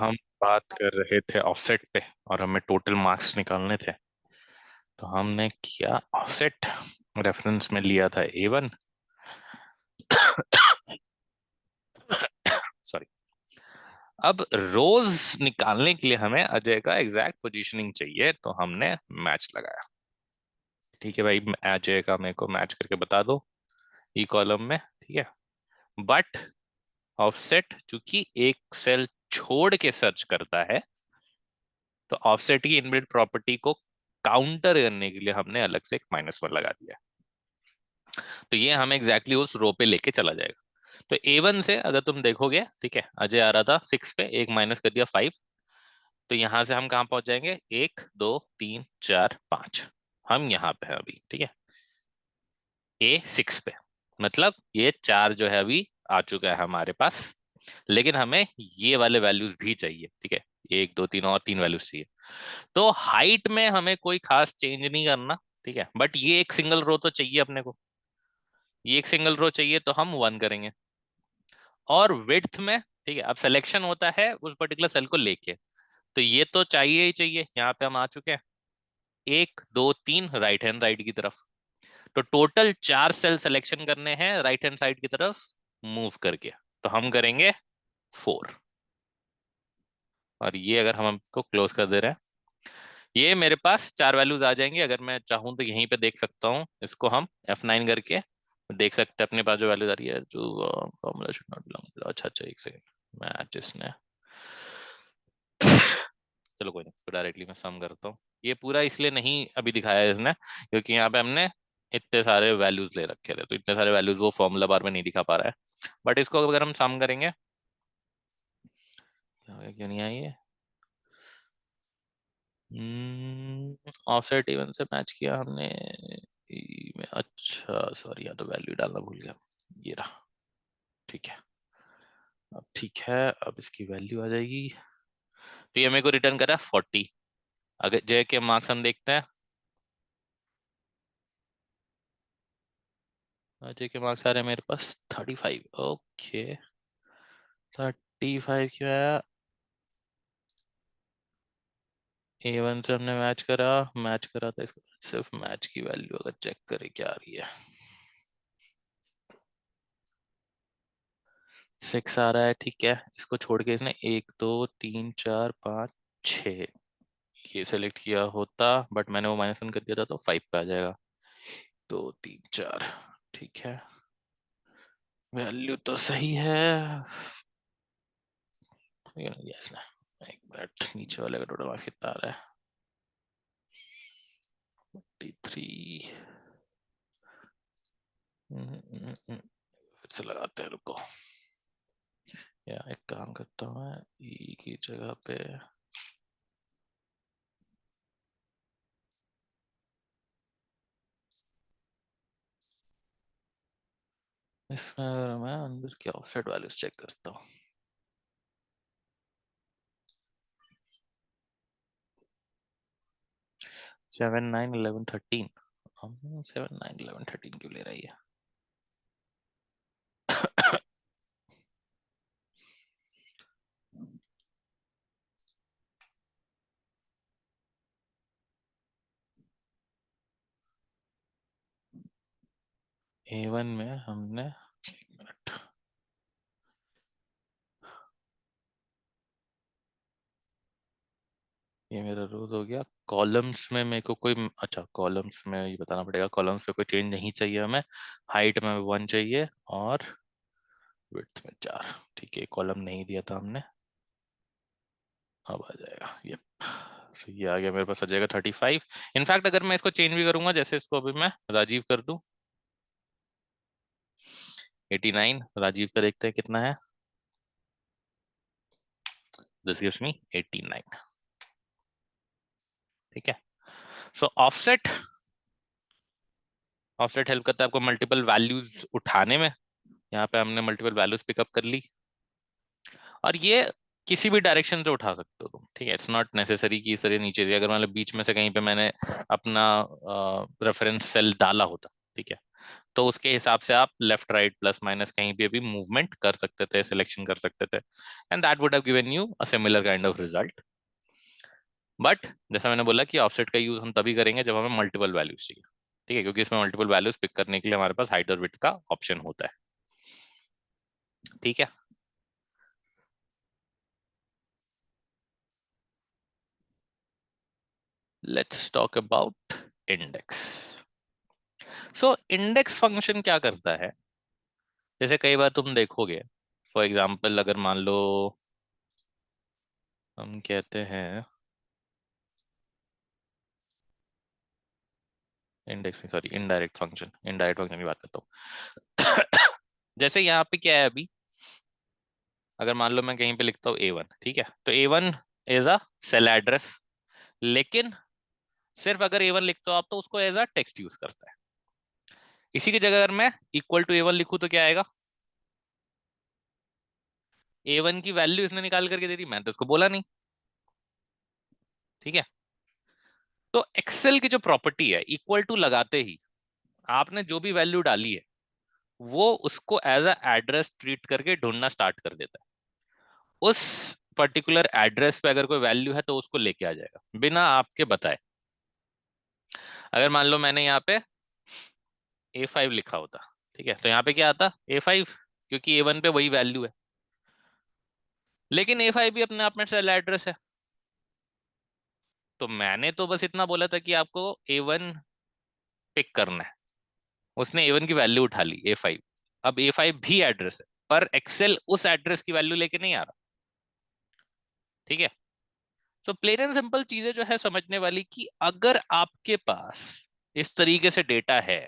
हम बात कर रहे थे ऑफसेट पे और हमें टोटल मार्क्स निकालने थे। तो हमने किया ऑफसेट, रेफरेंस में लिया था A1। सॉरी। अब रोज निकालने के लिए हमें अजय का एग्जैक्ट पोजीशनिंग चाहिए, तो हमने मैच लगाया। ठीक है भाई, अजय का मेरे को मैच करके बता दो ई कॉलम में। ठीक है, बट ऑफसेट चूंकि एक सेल छोड़ के सर्च करता है, तो ऑफसेट की इनबिल्ट प्रॉपर्टी को काउंटर करने के लिए हमने अलग से एक -1 लगा दिया। तो ये हमें एग्जैक्टली उस रो पे लेके चला जाएगा। तो A1 से अगर तुम देखोगे, ठीक है, अजय आ रहा था 6 पे, एक माइनस कर दिया 5। तो यहां से हम कहाँ पहुंच जाएंगे? 1 2 3 4 5। हम यहाँ पे हैं अभी। ठीक है, A6 पे, मतलब ये 4 जो है अभी आ चुका है हमारे पास। लेकिन हमें ये वाले वैल्यूज भी चाहिए। ठीक है, 1 2 3 और 3 वैल्यूज चाहिए। तो हाइट में हमें कोई खास चेंज नहीं करना। ठीक है, बट ये एक सिंगल रो तो चाहिए अपने को। ये एक सिंगल रो चाहिए तो हम 1 करेंगे। और विड्थ में, ठीक है, अब सिलेक्शन होता है उस पर्टिकुलर सेल को लेके। तो ये तो चाहिए ही चाहिए। यहाँ पे हम आ चुके हैं 1 2 3 राइट हैंड साइड की तरफ। तो टोटल 4 सेल सिलेक्शन करने हैं राइट हैंड साइड की तरफ मूव करके। तो हम करेंगे 4। और ये अगर हम इसको क्लोज कर दे रहे हैं, ये मेरे पास 4 वैल्यूज आ जाएंगे। अगर मैं चाहूँ तो यहीं पे देख सकता हूँ, इसको हम F9 करके देख सकते हैं अपने पास जो वैल्यूज आ रही है। जो फॉर्मूला शुड नॉट बिलोंग, अच्छा अच्छा एक सेकंड, मैच इसने चलो कोई नहीं, इसको डायरेक्टली मैं सम करता हूँ। ये पूरा इसलिए नहीं अभी दिखाया है इसने, क्योंकि यहाँ पे हमने इतने सारे वैल्यूज ले रखे थे, तो इतने सारे वैल्यूज वो फॉर्मूला बार में नहीं दिखा पा रहा है। बट इसको अगर हम सम करेंगे, क्यों नहीं आई ये? ऑफसेट इवन से मैच किया हमने में, अच्छा सॉरी, यहाँ तो वैल्यू डालना भूल गया। ये रहा। ठीक है, अब ठीक है, अब इसकी वैल्यू आ जाएगी। तो ये मेरे को रिटर्न करा 40। अगर जय के मार्क्स हम देखते हैं, अजय के मार्क्स आ रहे हैं मेरे पास 35। ओके, 35 क्यों आया? A1 से हमने मैच करा था इसको। सिर्फ मैच की वैल्यू अगर चेक करें क्या आ रही है, 6 आ रहा है। ठीक है, इसको छोड़ के इसने 1 2 3 4 5 6 ये सेलेक्ट किया होता, बट मैंने वो -1 कर दिया था तो 5 पे आ जाएगा। 2 3 4, ठीक है, वैल्यू तो सही है। यस ना, एक मिनट, नीचे वाले का टोटल मार्क्स कितना आ रहा है? 43। फिर से लगाते हैं, रुको। या एक काम करता हूँ मैं, ई की जगह पे इसमें अगर मैं अंदर के ऑफसेट वैल्यूज चेक करता हूँ, 7 9 11 13। 7 9 11 13 क्यों ले रही है? A1 में हमने, एक मिनट, ये मेरा रोज हो गया। कॉलम्स में मेरे को कोई, अच्छा कॉलम्स में ये बताना पड़ेगा, कॉलम्स पे कोई चेंज नहीं चाहिए हमें। हाइट में 1 चाहिए और विड्थ में 4। ठीक है, कॉलम नहीं दिया था हमने, अब आ जाएगा ये। सो ये आ गया मेरे पास, आ जाएगा 35। इनफैक्ट अगर मैं इसको चेंज भी करूंगा, जैसे इसको अभी मैं राजीव कर दूं, 89। राजीव का देखते हैं कितना है। This gives me 89। ठीक है, सो ऑफसेट, ऑफसेट हेल्प करता है आपको मल्टीपल वैल्यूज उठाने में। यहाँ पे हमने मल्टीपल वैल्यूज पिकअप कर ली, और ये किसी भी डायरेक्शन से उठा सकते हो तुम। ठीक है, इट्स नॉट नेसेसरी कि इस तरह नीचे से, अगर मतलब बीच में से कहीं पे मैंने अपना रेफरेंस सेल डाला होता, ठीक है, तो उसके हिसाब से आप लेफ्ट राइट प्लस माइनस कहीं भी अभी मूवमेंट कर सकते थे, सिलेक्शन कर सकते थे, and that would have given you a similar kind of result. But जैसा मैंने बोला कि ऑफसेट का यूज हम तभी करेंगे जब हमें मल्टीपल वैल्यूज चाहिए, ठीक है, क्योंकि इसमें मल्टीपल वैल्यूज पिक करने के लिए हमारे पास हाइट और विड्थ का ऑप्शन होता है। ठीक है, let's talk about index. So index function क्या करता है, जैसे कई बार तुम देखोगे, फॉर एग्जाम्पल अगर मान लो हम कहते हैं index, sorry indirect function, indirect function की बात करता हूँ। जैसे यहाँ पे क्या है अभी, अगर मान लो मैं कहीं पे लिखता हूँ A1, ठीक है, तो A1 is a cell address, लेकिन सिर्फ अगर A1 लिखते हो आप तो उसको एज अ टेक्स्ट यूज करता है। इसी की जगह अगर मैं इक्वल टू A1 लिखूं तो क्या आएगा, A1 की वैल्यू इसने निकाल करके दे दी, मैंने तो इसको बोला नहीं। ठीक है, तो एक्सेल की जो प्रॉपर्टी है, इक्वल टू लगाते ही आपने जो भी वैल्यू डाली है वो उसको एज अ एड्रेस ट्रीट करके ढूंढना स्टार्ट कर देता है। उस पर्टिकुलर एड्रेस पे अगर कोई वैल्यू है तो उसको लेके आ जाएगा बिना आपके बताए। अगर मान लो मैंने यहाँ पे A5 लिखा होता, ठीक है, तो यहाँ पे क्या आता A5, क्योंकि A1 पे वही वैल्यू है, लेकिन A5 भी अपने आप में सेल एड्रेस है। तो मैंने तो बस इतना बोला था कि आपको A1 पिक करना है, उसने A1 की वैल्यू उठा ली A5, अब A5 भी एड्रेस है, पर एक्सेल उस एड्रेस की वैल्यू लेके नहीं आ रहा। ठीक है, सो प्लेन एंड सिंपल चीजें जो है समझने वाली कि अगर आपके पास इस तरीके से डेटा है,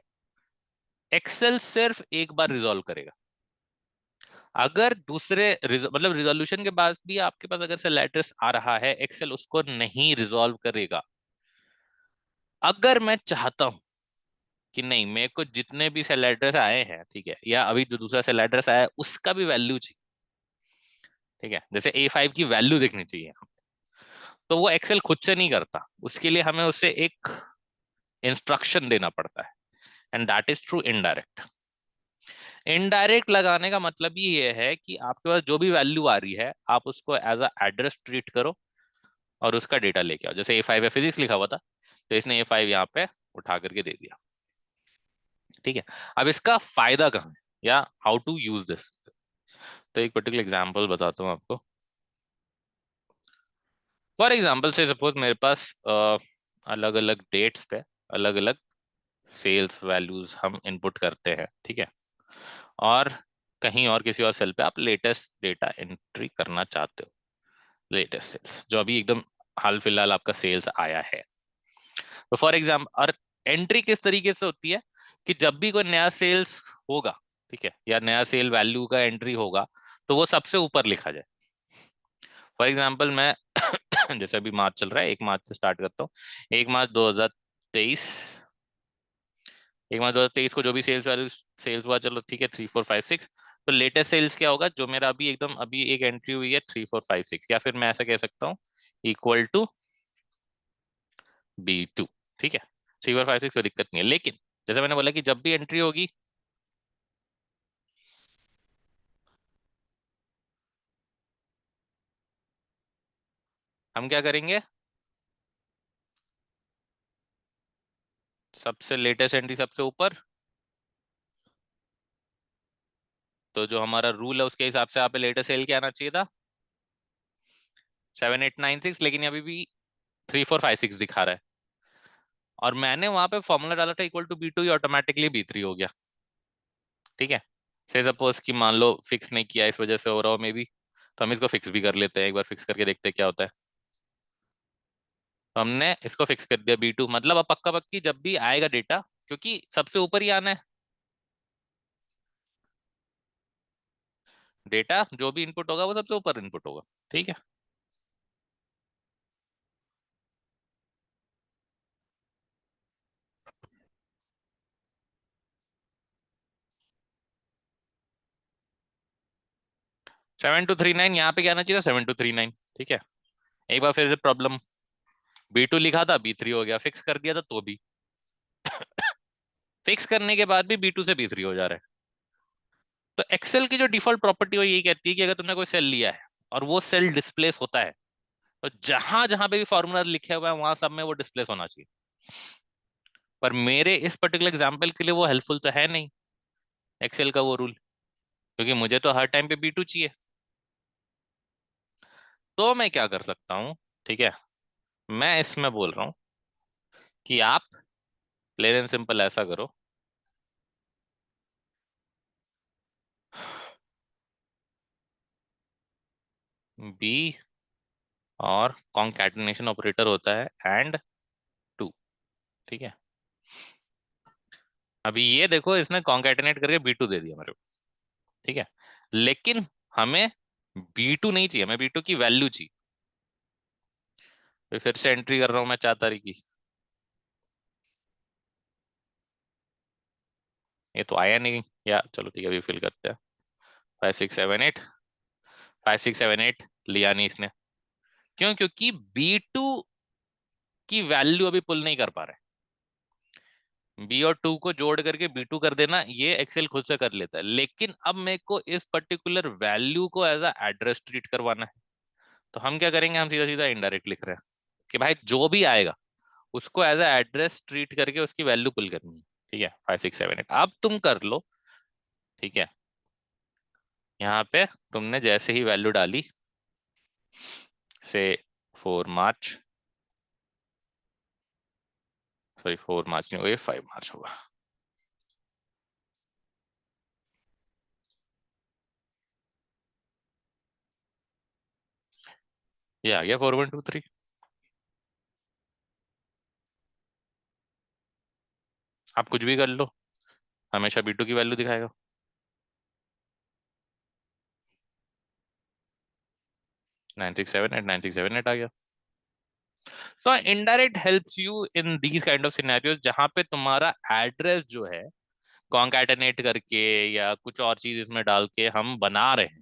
एक्सेल सिर्फ एक बार रिजॉल्व करेगा। अगर दूसरे मतलब रिजोल्यूशन के बाद भी आपके पास अगर सेल एड्रेस आ रहा है, एक्सेल उसको नहीं रिजॉल्व करेगा। अगर मैं चाहता हूं कि नहीं, मेरे को जितने भी सेल एड्रेस आए हैं, ठीक है, या अभी जो दूसरा सेल एड्रेस आया है उसका भी वैल्यू चाहिए, ठीक है, जैसे A5 की वैल्यू देखनी चाहिए, तो वो एक्सेल खुद से नहीं करता, उसके लिए हमें उसे एक इंस्ट्रक्शन देना पड़ता है, and that is through indirect. Indirect लगाने का मतलब ये है कि आपके पास जो भी वैल्यू आ रही है आप उसको एज अ एड्रेस ट्रीट करो और उसका डेटा लेके आओ। जैसे A5 है, फिजिक्स लिखा हुआ था, तो इसने A5 यहाँ पे उठा करके दे दिया। ठीक है, अब इसका फायदा कहाँ है या हाउ टू यूज दिस, तो एक पर्टिकुलर एग्जांपल बताता हूँ आपको। फॉर एग्जांपल से सपोज मेरे पास अलग अलग डेट्स पे अलग अलग सेल्स वैल्यूज हम इनपुट करते हैं, ठीक है, और कहीं और किसी और सेल पे आप लेटेस्ट डेटा एंट्री करना चाहते हो, लेटेस्ट सेल्स जो अभी एकदम हाल फिलहाल आपका सेल्स आया है। तो फॉर एग्जाम्पल, और एंट्री किस तरीके से होती है कि जब भी कोई नया सेल्स होगा, ठीक है, या नया सेल वैल्यू का एंट्री होगा, तो वो सबसे ऊपर लिखा जाए। फॉर एग्जाम्पल मैं जैसे अभी मार्च चल रहा है, 1 मार्च से स्टार्ट करता हूँ। 1 मार्च 2023, 1 मार्च 2023 को जो भी सेल्स वैल्यू सेल्स हुआ, चलो ठीक है, 3 4 5 6, तो लेटेस्ट सेल्स क्या होगा, जो मेरा अभी एकदम अभी एक एंट्री हुई है 3 4 5 6, या फिर मैं ऐसा कह सकता हूँ इक्वल टू B2। ठीक है, 3 4 5 6 कोई दिक्कत नहीं है, लेकिन जैसे मैंने बोला कि जब भी एंट्री होगी, हम क्या करेंगे, सबसे लेटेस्ट एंट्री सबसे ऊपर, तो जो हमारा रूल है उसके हिसाब से यहाँ पे लेटेस्ट सेल क्या आना चाहिए था, 7 8 9 6, लेकिन अभी भी 3 4 5 6 दिखा रहा है, और मैंने वहां पे फॉर्मूला डाला था इक्वल टू B2, ये ऑटोमेटिकली B3 हो गया। ठीक है, से सपोज कि मान लो फिक्स नहीं किया, इस वजह से हो रहा हो मे बी, तो हम इसको फिक्स भी कर लेते हैं, एक बार फिक्स करके देखते हैं क्या होता है। तो हमने इसको फिक्स कर दिया B2, मतलब अब पक्का पक्की जब भी आएगा डेटा, क्योंकि सबसे ऊपर ही आना है डेटा, जो भी इनपुट होगा वो सबसे ऊपर इनपुट होगा। ठीक है, 7239, यहाँ पे क्या आना चाहिए था 7239। ठीक है, एक बार फिर से प्रॉब्लम, B2 लिखा था B3 हो गया, फिक्स कर दिया था तो भी। फिक्स करने के बाद भी B2 से B3 हो जा रहा है। तो एक्सेल की जो डिफॉल्ट प्रॉपर्टी वो यही कहती है कि अगर तुमने कोई सेल लिया है और वो सेल डिस्प्लेस होता है, तो जहां जहां पे भी फॉर्मूला लिखा हुआ है वहां सब में वो डिस्प्लेस होना चाहिए। पर मेरे इस पर्टिकुलर एग्जांपल के लिए वो हेल्पफुल तो है नहीं, एक्सेल का वो रूल, क्योंकि मुझे तो हर टाइम पे B2 चाहिए। तो मैं क्या कर सकता हूँ, ठीक है, मैं इसमें बोल रहा हूँ कि आप प्लेन एंड सिंपल ऐसा करो, बी और कॉन्कैटिनेशन ऑपरेटर होता है एंड टू, ठीक है। अभी ये देखो, इसने कॉन्कैटिनेट करके B2 दे दिया मेरे को, ठीक है, लेकिन हमें B2 नहीं चाहिए, हमें B2 की वैल्यू चाहिए। तो फिर से एंट्री कर रहा हूँ मैं 4 तारीख की, ये तो आया नहीं, या चलो ठीक है अभी फिल करते हैं। 5678, 5678 लिया नहीं इसने। क्यों? क्योंकि B2 की वैल्यू अभी पुल नहीं कर पा रहे। बी और टू को जोड़ करके B2 कर देना ये एक्सेल खुद से कर लेता है, लेकिन अब मेरे को इस पर्टिकुलर वैल्यू को एज अ एड्रेस ट्रीट करवाना है। तो हम क्या करेंगे, हम सीधा सीधा इनडायरेक्ट लिख रहे हैं कि भाई जो भी आएगा उसको एज अ एड्रेस ट्रीट करके उसकी वैल्यू पुल करनी है, ठीक है। 5678 अब तुम कर लो, ठीक है। यहाँ पे तुमने जैसे ही वैल्यू डाली से 4 मार्च, सॉरी 4 मार्च नहीं होगा, ये 5 मार्च होगा। ये आ गया 4123। आप कुछ भी कर लो, हमेशा B2 की वैल्यू दिखाएगा। 9678, 9678 आ गया। सो indirect helps you in these kind of scenarios जहां पे तुम्हारा एड्रेस जो है कॉन्कैटिनेट करके या कुछ और चीज इसमें डाल के हम बना रहे हैं।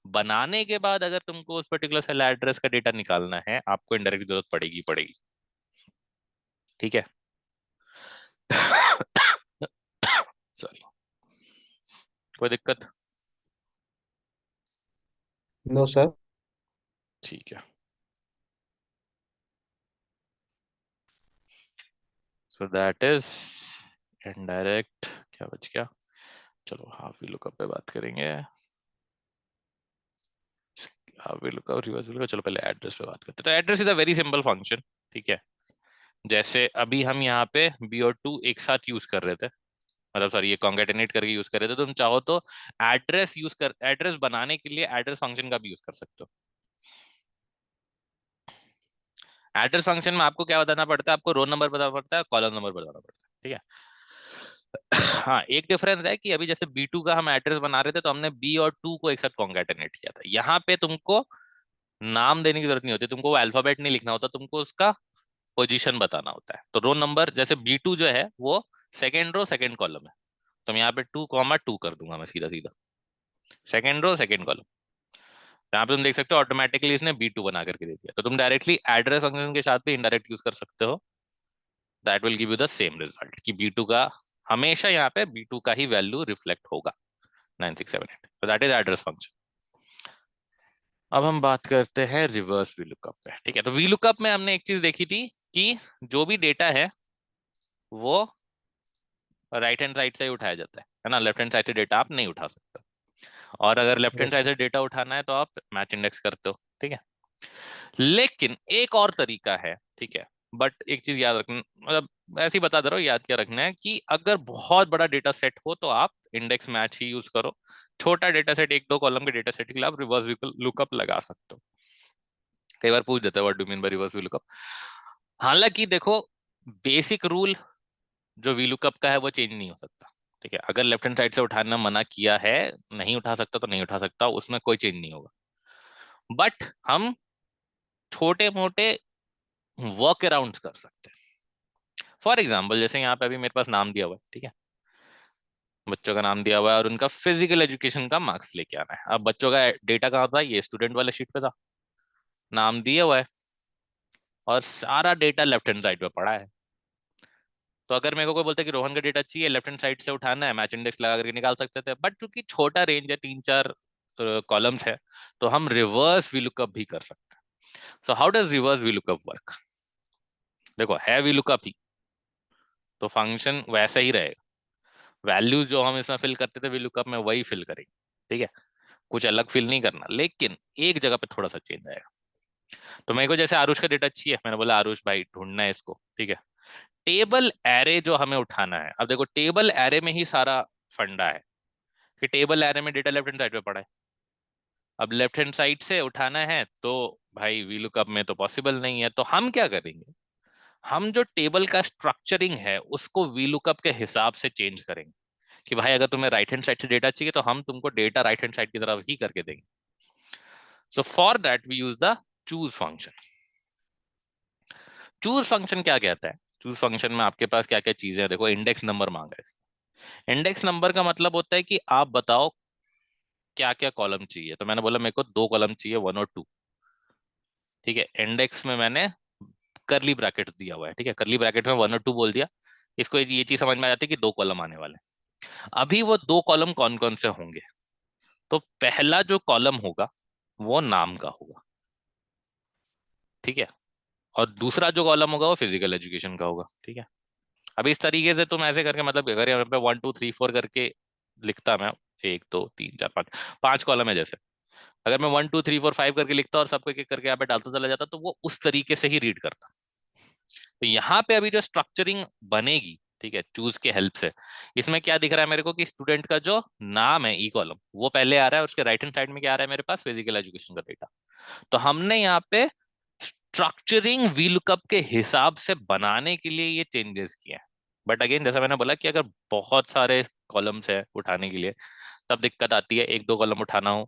बनाने के बाद अगर तुमको उस पर्टिकुलर सेल एड्रेस का डेटा निकालना है, आपको इनडायरेक्ट जरूरत पड़ेगी पड़ेगी, ठीक है। सॉरी, कोई दिक्कत? No sir. ठीक है। सो दैट इज इनडायरेक्ट, क्या बच गया, चलो हाफ वी लुकअप पे बात करेंगे। Half V lookup, reverse V lookup, चलो पहले एड्रेस पे बात करते हैं। तो address is a very simple function, ठीक है। जैसे अभी हम यहाँ पे बी और टू एक साथ यूज कर रहे थे, मतलब सॉरी ये कॉन्केटिनेट करके यूज कर रहे थे, तो तुम चाहो तो एड्रेस बनाने के लिए एड्रेस फंक्शन का भी यूज कर सकते हो। एड्रेस फंक्शन में आपको क्या बताना पड़ता है, आपको रोल नंबर बताना पड़ता है, कॉलम नंबर बताना पड़ता है, ठीक है। हाँ, एक डिफरेंस है कि अभी जैसे B2 का हम एड्रेस बना रहे थे तो हमने बी और टू को एक साथ कॉन्केटिनेट किया था। यहाँ पे तुमको नाम देने की जरूरत नहीं होती, तुमको वो अल्फाबेट नहीं लिखना होता, तुमको उसका पोजीशन बताना होता है। तो रोल नंबर जैसे B2 जो है वो सेकेंड रो सेकेंड कॉलम है, तो मैं यहाँ पे 2, 2 कर दूंगा मैं सीधा सीधा, सेकेंड रो सेकेंड कॉलम। यहाँ पे तुम देख सकते हो ऑटोमेटिकली इसने B2 बना करके दे दिया। तो तुम डायरेक्टली एड्रेस फंक्शन के साथ भी इनडायरेक्ट यूज कर सकते हो, that will give you the same result कि B2 का हमेशा यहाँ पे B2 का ही वैल्यू रिफ्लेक्ट होगा 9678। तो दैट इज एड्रेस फंक्शन। अब हम बात करते हैं रिवर्स वीलुकअप पे, ठीक है। तो वीलुकअप में हमने एक चीज देखी थी कि जो भी डेटा है वो राइट हैंड साइड से ही उठाया जाता है ना, लेफ्ट हैंड साइड से डेटा आप नहीं उठा सकते। और अगर left hand yes side sir. से डेटा उठाना है तो आप मैच इंडेक्स करते हो, ठीक है। लेकिन एक और तरीका है, ठीक है। बट एक चीज याद रखना, मतलब ऐसे ही बता दे रहा हूँ, याद क्या रखना है कि अगर बहुत बड़ा डेटा सेट हो तो आप इंडेक्स मैच ही यूज करो। छोटा डेटा सेट, 1-2 कॉलम के डेटा सेट के लिए आप रिवर्स लुकअप लगा सकते हो। कई बार पूछ देता है what do mean by reverse lookup. हालांकि देखो, बेसिक रूल जो वीलुकअप का है वो चेंज नहीं हो सकता, ठीक है। अगर लेफ्ट हैंड साइड से उठाना मना किया है, नहीं उठा सकता तो नहीं उठा सकता, उसमें कोई चेंज नहीं होगा। बट हम छोटे मोटे वर्क अराउंड कर सकते हैं। फॉर एग्जाम्पल जैसे यहाँ पे अभी मेरे पास नाम दिया हुआ है, ठीक है, बच्चों का नाम दिया हुआ है और उनका फिजिकल एजुकेशन का मार्क्स लेके आना है। अब बच्चों का डेटा कहाँ था, ये स्टूडेंट वाले शीट पे था, नाम दिया हुआ है और सारा डेटा लेफ्ट हैंड साइड पे पड़ा है। तो अगर मेरे को कोई बोलता है कि रोहन का डेटा चाहिए, लेफ्ट हैंड साइड से उठाना है, मैच इंडेक्स लगा करके निकाल सकते थे, बट चूंकि छोटा रेंज है, 3-4 कॉलम्स है, तो हम रिवर्स वीलुकअप भी कर सकते हैं। So how does reverse VLOOKUP work? देखो, है वीलुकअप ही, तो फंक्शन वैसा ही रहेगा, वैल्यूज जो हम इसमें फिल करते थे वीलुकअप में वही फिल करेंगे, ठीक है, कुछ अलग फिल नहीं करना, लेकिन एक जगह पे थोड़ा सा चेंज आएगा। तो मेरे को जैसे आरुष का डेटा चाहिए, मैंने बोला आरुष भाई ढूंढना है इसको, ठीक है, टेबल एरे जो हमें उठाना है, अब देखो टेबल एरे में ही सारा फंडा है कि टेबल एरे में डेटा लेफ्ट हैंड साइड पे पड़ा है। अब लेफ्ट हैंड साइड से उठाना है तो भाई वीलुकअप में तो पॉसिबल नहीं है, तो हम क्या करेंगे, हम जो टेबल का स्ट्रक्चरिंग है उसको वीलुकअप के हिसाब से चेंज करेंगे, कि भाई अगर तुम्हें राइट हैंड साइड से डेटा चाहिए तो हम तुमको डेटा राइट हैंड साइड की तरफ ही करके देंगे। So for that we use the choose function. Choose function क्या कहता है? चूज फंक्शन में आपके पास क्या क्या चीजें हैं, देखो इंडेक्स नंबर मांगा है इसमें। इंडेक्स नंबर का मतलब होता है कि आप बताओ क्या क्या कॉलम चाहिए, तो मैंने बोला मेरे को 2 कॉलम चाहिए, 1 और 2, ठीक है, इंडेक्स में मैंने करली ब्रैकेट दिया हुआ है, ठीक है, करली ब्रैकेट में 1 और 2 बोल दिया, इसको ये चीज समझ में आ जाती है कि 2 कॉलम आने वाले हैं। अभी वो 2 कॉलम कौन कौन से होंगे? तो पहला जो कॉलम होगा वो नाम का होगा, ठीक है, और दूसरा जो कॉलम होगा वो फिजिकल एजुकेशन का होगा, ठीक है। अब इस तरीके से तुम ऐसे करके, मतलब अगर यहाँ पे 1 2 3 4 करके लिखता मैं, 1 2 3 4 5, 5 कॉलम है जैसे, अगर मैं 1 2 3 4 5 करके लिखता और सबको एक एक करके यहाँ पे डालता चला जाता, तो वो उस तरीके से ही रीड करता। तो यहाँ पे अभी जो स्ट्रक्चरिंग बनेगी, ठीक है, चूज के हेल्प से, इसमें क्या दिख रहा है मेरे को कि स्टूडेंट का जो नाम है ई कॉलम वो पहले आ रहा है, और उसके राइट हैंड साइड में क्या आ रहा है मेरे पास, फिजिकल एजुकेशन का डेटा। तो हमने यहाँ पे स्ट्रक्चरिंग वीलुकअप के हिसाब से बनाने के लिए ये चेंजेस किए हैं। बट अगेन जैसा मैंने बोला कि अगर बहुत सारे कॉलम्स है उठाने के लिए, तब दिक्कत आती है, 1 2 कॉलम उठाना हो,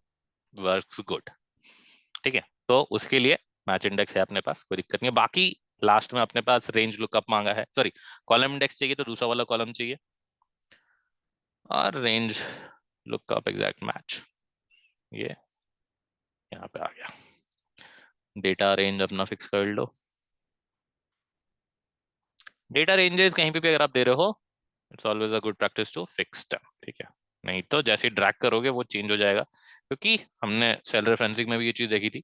वर्क्स गुड, ठीक है, तो उसके लिए मैच इंडेक्स है अपने पास, कोई दिक्कत नहीं है। बाकी लास्ट में अपने पास रेंज लुकअप मांगा है, सॉरी, कॉलम इंडेक्स चाहिए तो दूसरा वाला कॉलम चाहिए, और रेंज लुकअप एग्जैक्ट मैच, ये यहाँ पे आ गया। डेटा रेंज अपना फिक्स कर लो। डेटा रेंजेस कहीं पे भी अगर आप दे रहे हो, it's always a good practice to fix them, ठीक है, नहीं तो जैसे ही ड्रैग करोगे वो चेंज हो जाएगा, क्योंकि हमने सेल रेफरेंसिंग में भी ये चीज देखी थी,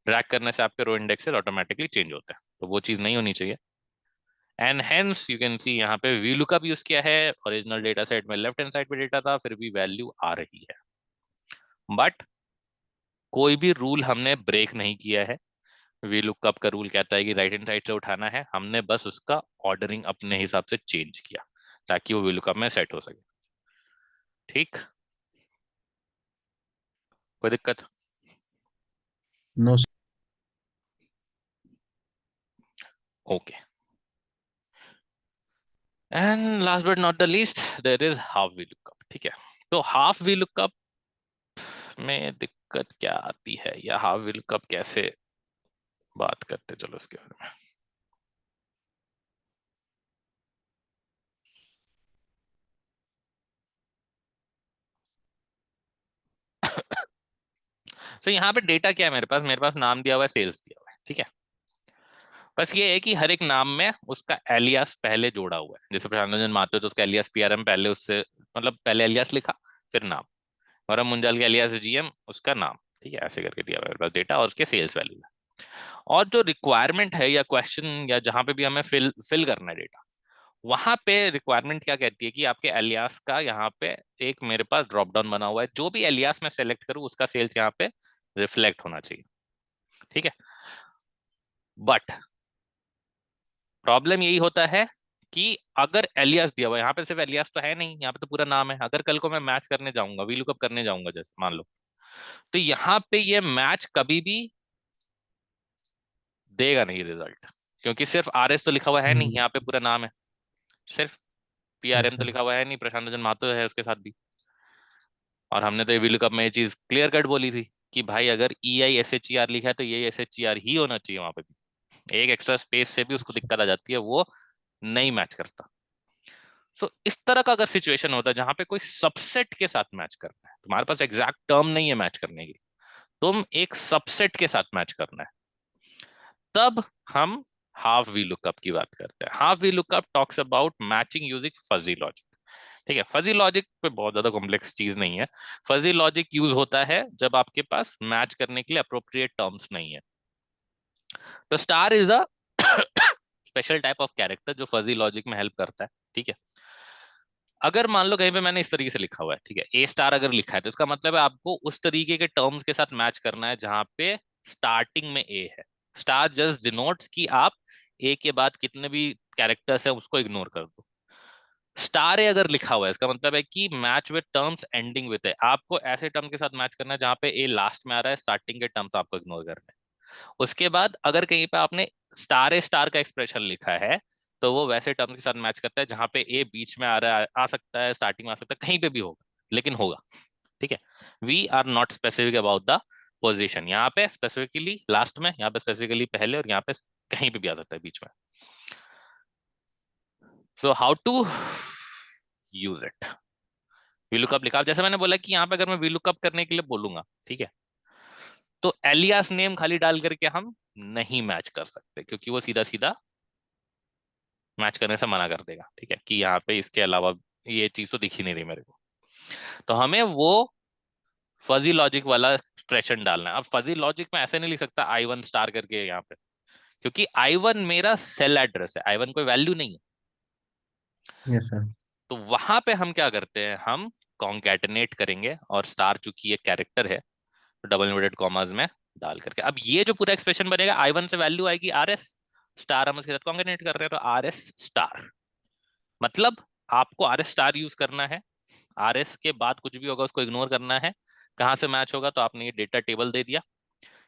ड्रैग करने से आपके रो इंडेक्सेस ऑटोमेटिकली चेंज होते हैं, तो वो चीज नहीं होनी चाहिए। And hence you can see यहाँ पे वी लुकअप यूज किया है, ओरिजिनल डेटा सेट में लेफ्ट हैंड साइड पे डेटा था, फिर भी वैल्यू आ रही है, बट कोई भी रूल हमने ब्रेक नहीं किया है। वी लुकअप का रूल कहता है कि राइट हैंड साइड से उठाना है, हमने बस उसका ऑर्डरिंग अपने हिसाब से चेंज किया ताकि वो वी लुकअप में सेट हो सके, ठीक, कोई दिक्कत? No. Okay, and last but not the least, there is half V lookup, ठीक है। तो हाफ वी लुकअप में दिक्कत क्या आती है, या हाफ वी लुकअप कैसे बात करते, चलो इसके बारे में। तो यहाँ पे डेटा क्या है मेरे पास नाम दिया हुआ है, सेल्स दिया हुआ है, ठीक है, बस ये है कि हर एक नाम में उसका एलियास पहले जोड़ा हुआ है, जैसे प्रशांत रंजन माथुर तो उसका एलियास पीआरएम पहले, उससे मतलब पहले एलियास लिखा फिर नाम, गौरव मुंजाल के एलियास जीएम उसका नाम, ठीक है, ऐसे करके दिया हुआ है मेरे पास डेटा, और उसके सेल्स वैल्यू है। और जो रिक्वायरमेंट है या क्वेश्चन या जहां पे भी हमें फिल फिल करना है डेटा, वहां पे रिक्वायरमेंट क्या कहती है कि आपके एलियास का यहाँ पे एक मेरे पास ड्रॉप डाउन बना हुआ है, जो भी एलियास मैं सेलेक्ट करूँ उसका सेल्स यहाँ पे रिफ्लेक्ट होना चाहिए, ठीक है। बट प्रॉब्लम यही होता है कि अगर एलियास दिया हुआ है, यहाँ पे सिर्फ एलियास तो है नहीं, यहाँ पे तो पूरा नाम है, अगर कल को मैं मैच करने जाऊंगा, वीलुकअप करने जाऊंगा जैसे मान लो, तो यहाँ पे ये मैच कभी भी देगा नहीं रिजल्ट, क्योंकि सिर्फ आरएस तो लिखा हुआ है नहीं, यहाँ पे पूरा नाम है, सिर्फ पीआरएम तो अच्छा। लिखा हुआ है नहीं, प्रशांत रंजन महतो है उसके साथ भी। और हमने तो ये वीलुकअप में ये चीज क्लियर कट बोली थी कि भाई अगर E I S H E R लिखा है तो ये एस एच ई आर ही होना चाहिए वहां पे भी, एक एक्स्ट्रा स्पेस से भी उसको अच्छा। दिक्कत आ जाती है, वो नहीं मैच करता। सो इस तरह का अगर सिचुएशन होता है जहां पे कोई सबसेट के साथ मैच करना है, तुम्हारे पास एग्जैक्ट टर्म नहीं है मैच करने की, तुम एक सबसेट के साथ मैच करना है, तब हम हाफ वी लुकअप की बात करते हैं। Half V lookup talks about matching using fuzzy logic. ठीक है, फजी लॉजिक पे बहुत ज्यादा कॉम्प्लेक्स चीज नहीं है। फजी लॉजिक यूज होता है जब आपके पास मैच करने के लिए अप्रोप्रिएट टर्म्स नहीं है। तो star is a special type of character जो फजी लॉजिक में हेल्प करता है। ठीक है, अगर मान लो कहीं पे मैंने इस तरीके से लिखा हुआ है, ठीक है, ए स्टार अगर लिखा है, तो इसका मतलब है आपको उस तरीके के टर्म्स के साथ मैच करना है जहां पे स्टार्टिंग में ए है। स्टार जस्ट डिनोट्स कि आप ए के बाद कितने भी कैरेक्टर्स है उसको इग्नोर कर दो। स्टार ए अगर लिखा हुआ है, इसका मतलब है कि match with terms ending with है। आपको ऐसे टर्म के साथ मैच करना है जहां पे ए लास्ट में आ रहा है, स्टार्टिंग के टर्म्स आपको इग्नोर करने हैं। उसके बाद अगर कहीं पे आपने स्टार ए स्टार का एक्सप्रेशन लिखा है, तो वो वैसे टर्म्स के साथ मैच करता है जहां पे ए बीच में आ रहा है, आ सकता है स्टार्टिंग में, आ सकता है कहीं पे भी होगा, लेकिन होगा। ठीक है, we are not specific about the position. यहाँ पे स्पेसिफिकली लास्ट में, यहाँ पे स्पेसिफिकली पहले, और यहाँ पे कहीं पे भी आ सकता है बीच में। So how to use it. VLOOKUP लिखा, अब जैसे मैंने बोला कि यहाँ पे अगर मैं वीलुकअप करने के लिए बोलूंगा, ठीक है, तो एलियास नेम खाली डाल करके हम नहीं मैच कर सकते, क्योंकि वो सीधा सीधा मैच करने से मना कर देगा। ठीक है, कि यहाँ पे इसके अलावा ये चीज तो दिख ही नहीं रही मेरे को। तो हमें वो फजी लॉजिक वाला एक्सप्रेशन डालना है। अब फजी लॉजिक में ऐसे नहीं लिख सकता आई वन स्टार करके यहाँ पे, क्योंकि आई वन मेरा सेल एड्रेस है, आई वन कोई वैल्यू नहीं है। Yes sir. तो वहां पे हम क्या करते हैं, हम कॉन्कैटिनेट करेंगे, और स्टार चूंकि एक कैरेक्टर है, डबल इन्वर्टेड कॉमास में डाल करके, अब ये जो पूरा एक्सप्रेशन बनेगा, आई वन से वैल्यू आएगी आर एस स्टार, हम उसके साथ कॉन्कैटिनेट कर रहे हैं, तो आर एस स्टार, मतलब आपको आर एस स्टार यूज करना है। आर एस के बाद कुछ भी होगा उसको इग्नोर करना है। कहाँ से मैच होगा, तो आपने ये डेटा टेबल दे दिया,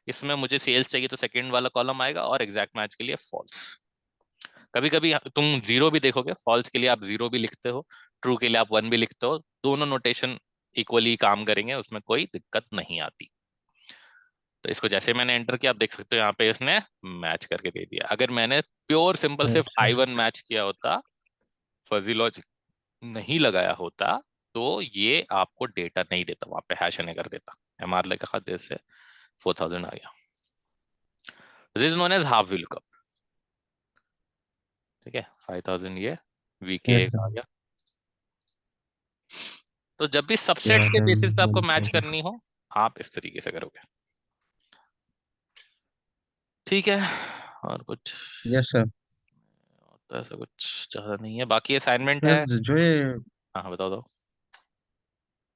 इसमें मुझे सेल्स चाहिए तो सेकंड वाला कॉलम आएगा, और एग्जैक्ट मैच के लिए फॉल्स। कभी कभी तुम जीरो भी देखोगे, फॉल्स के लिए आप जीरो भी लिखते हो, ट्रू के लिए आप वन भी लिखते हो, दोनों नोटेशन इक्वली काम करेंगे, उसमें कोई दिक्कत नहीं आती। तो इसको जैसे मैंने एंटर किया, आप देख सकते हो यहाँ पे इसने मैच करके दे दिया। अगर मैंने प्योर सिंपल सिर्फ अच्छा। आई वन मैच किया होता, फजी लॉजिक नहीं लगाया होता, तो ये आपको डेटा नहीं देता, वहां पे हैश नहीं कर देता। एमआर लगा देर से 4000 आ गया। This is known as half V lookup. ठीक है, 5000 ये वीके यस आ सर। गया। तो जब भी सबसेट्स के बेसिस पे आपको मैच यार। करनी हो, आप इस तरीके से करोगे। ठीक है, और कुछ यस सर। तो ऐसा कुछ ज्यादा नहीं है, बाकी असाइनमेंट है। सर जो ये हाँ हाँ, बताओ दो।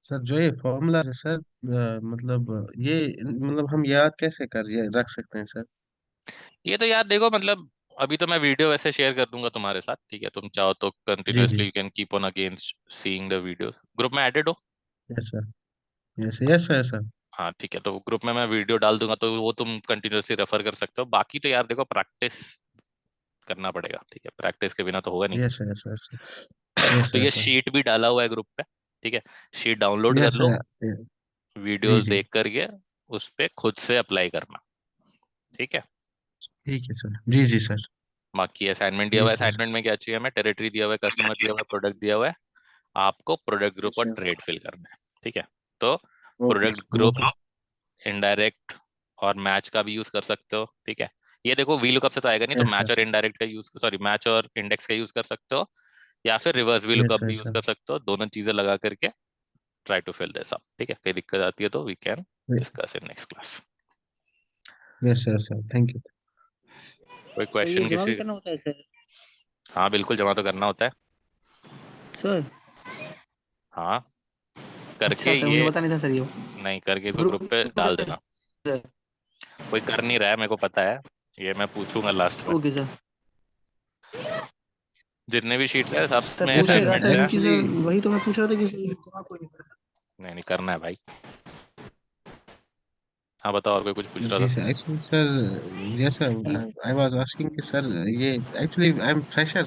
सर जो ये फॉर्मूला है सर, मतलब ये मतलब हम याद कैसे कर ये रख सकते हैं सर? ये तो यार देखो, मतलब अभी तो मैं वीडियो वैसे शेयर कर दूंगा तुम्हारे साथ, ठीक है, तुम चाहो तो जी कंटिन्यूअसली जी। You can keep on against seeing the videos. Group में एडेड हो? Yes sir. Yes yes sir sir. हाँ ठीक है, तो ग्रुप में मैं वीडियो डाल दूंगा, तो वो तुम कंटिन्यूअसली रेफर कर सकते हो। बाकी तो यार देखो, प्रैक्टिस करना पड़ेगा, ठीक है, प्रैक्टिस के बिना तो होगा नहीं। Yes sir yes sir. Yes तो सर ये सर। शीट भी डाला हुआ है ग्रुप पे, ठीक है, शीट डाउनलोड कर यस लो, सर। जी वीडियोस जी। देख करके उस पे खुद से अप्लाई करना। ठीक है, ठीक है सर। जी जी सर। बाकी असाइनमेंट दिया जी हुआ है, सर। असाइनमेंट में क्या चाहिए हमें, टेरिटरी दिया हुआ है, कस्टमर दिया हुआ है, प्रोडक्ट दिया हुआ है, आपको प्रोडक्ट ग्रुप यस और सर। ट्रेड फिल करना है। ठीक है, तो okay product sir. Group, okay. Indirect और मैच का भी यूज कर सकते हो। ठीक है, ये देखो वी लुकअप से तो आएगा नहीं, तो यस मैच सर। और इनडायरेक्ट का यूज, सॉरी मैच और इंडेक्स का यूज कर सकते हो, या फिर reverse V yes lookup sir भी यूज सर। कर सकते हो। दोनों चीजें लगा करके try to fill this up. ठीक है, कोई दिक्कत आती है तो we can discuss in next class. Yes sir sir. Thank you. कोई सर ये क्वेश्चन जमा भी किसी? करना होता है सर? हाँ बिल्कुल, जमा तो करना होता है। सर हाँ, करके अच्छा सर, मुझे ये, पता नहीं था सर ये। नहीं करके इसको ग्रुप ग्रुप पे डाल में देना। सर। कोई कर नहीं रहा है, मेरे को पता है, ये मैं पूछूंगा लास्ट में। Okay sir. जितने भी शीट्स है सब सर में ये सर पूछेगा असाइनमेंट्स सर, है। क्योंकि एक्चुअली सर वही तो मैं पूछ रहा था कि सर जमा कोई नहीं करता। नहीं नहीं, करना है भाई। हाँ बताओ, और कोई कुछ पूछ रहा जी था? Sir actually sir, yes sir, I was asking कि सर ये एक्चुअली आई एम फ्रेशर